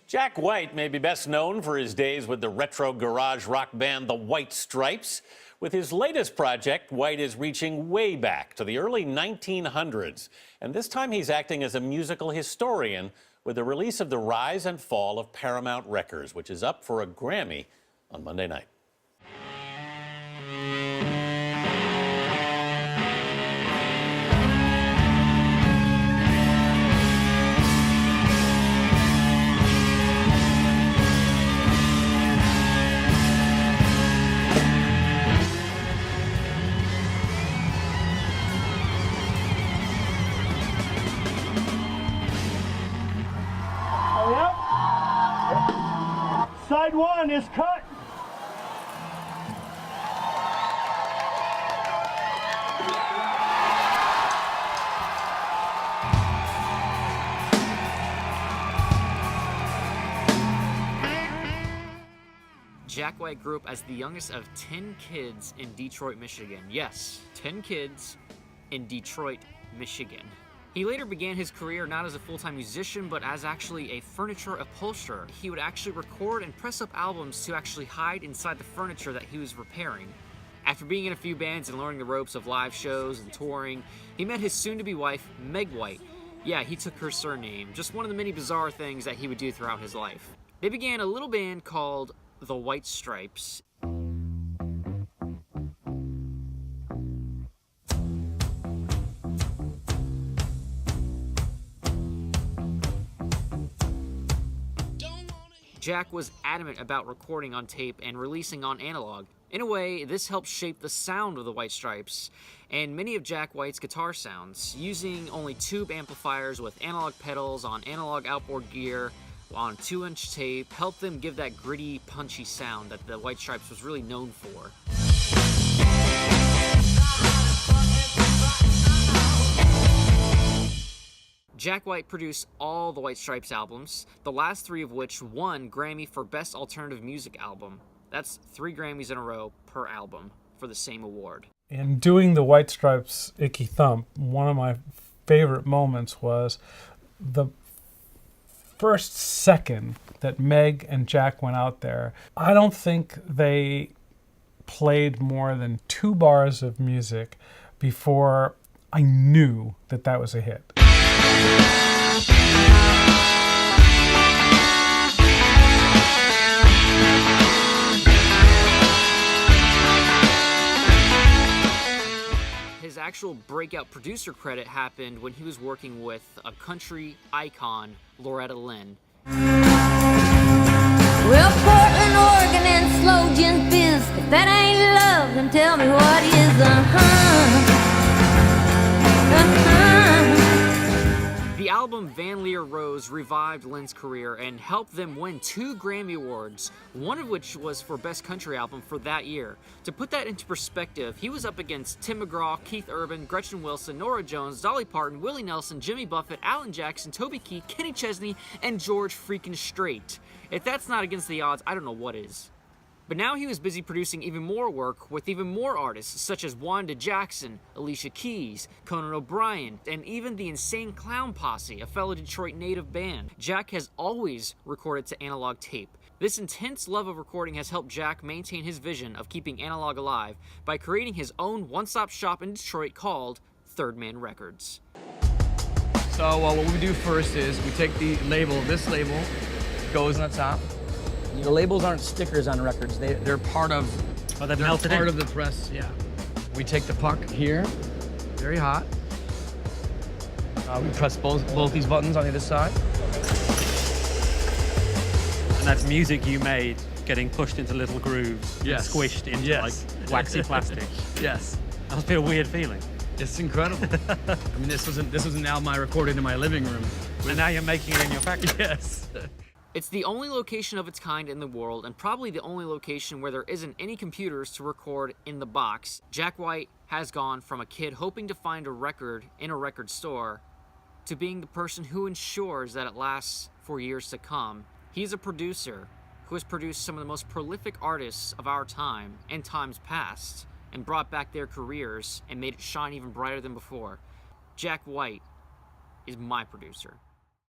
Jack White may be best known for his days with the retro garage rock band The White Stripes. With his latest project, White is reaching way back to the early 1900s. And this time he's acting as a musical historian with the release of The Rise and Fall of Paramount Records, which is up for a Grammy on Monday night. Side one is cut. Jack White grew up as the youngest of 10 kids in Detroit, Michigan. Yes, 10 kids in Detroit, Michigan. He later began his career not as a full-time musician, but as actually a furniture upholsterer. He would actually record and press up albums to actually hide inside the furniture that he was repairing. After being in a few bands and learning the ropes of live shows and touring, he met his soon-to-be wife, Meg White. Yeah, he took her surname, just one of the many bizarre things that he would do throughout his life. They began a little band called The White Stripes. Jack was adamant about recording on tape and releasing on analog. In a way, this helped shape the sound of the White Stripes and many of Jack White's guitar sounds, using only tube amplifiers with analog pedals on analog outboard gear on 2-inch tape, helped them give that gritty, punchy sound that the White Stripes was really known for. Jack White produced all the White Stripes albums, the last 3 of which won Grammy for Best Alternative Music Album. That's 3 Grammys in a row per album for the same award. In doing the White Stripes' Icky Thump, one of my favorite moments was the first second that Meg and Jack went out there. I don't think they played more than 2 bars of music before I knew that that was a hit. His actual breakout producer credit happened when he was working with a country icon, Loretta Lynn. Well, Portland, Oregon, and slow gin fizz. If that ain't love, then tell me what is. The album Van Leer Rose revived Lynn's career and helped them win 2 Grammy Awards, one of which was for Best Country Album for that year. To put that into perspective, he was up against Tim McGraw, Keith Urban, Gretchen Wilson, Norah Jones, Dolly Parton, Willie Nelson, Jimmy Buffett, Alan Jackson, Toby Keith, Kenny Chesney, and George freaking Strait. If that's not against the odds, I don't know what is. But now he was busy producing even more work with even more artists such as Wanda Jackson, Alicia Keys, Conan O'Brien, and even the Insane Clown Posse, a fellow Detroit native band. Jack has always recorded to analog tape. This intense love of recording has helped Jack maintain his vision of keeping analog alive by creating his own one-stop shop in Detroit called Third Man Records. So what we do first is we take the label, this label goes on the top. The labels aren't stickers on records. They're part of. Oh, they're melted part in. Of the press. Yeah. We take the puck here, very hot. We press both these buttons on either side. And that's music you made getting pushed into little grooves, yes, and squished into like waxy plastic. Yes. That must be a weird feeling. It's incredible. I mean, this was an album I recorded in my living room. And now you're making it in your factory. Yes. It's the only location of its kind in the world, and probably the only location where there isn't any computers to record in the box. Jack White has gone from a kid hoping to find a record in a record store to being the person who ensures that it lasts for years to come. He's a producer who has produced some of the most prolific artists of our time and times past, and brought back their careers and made it shine even brighter than before. Jack White is my producer.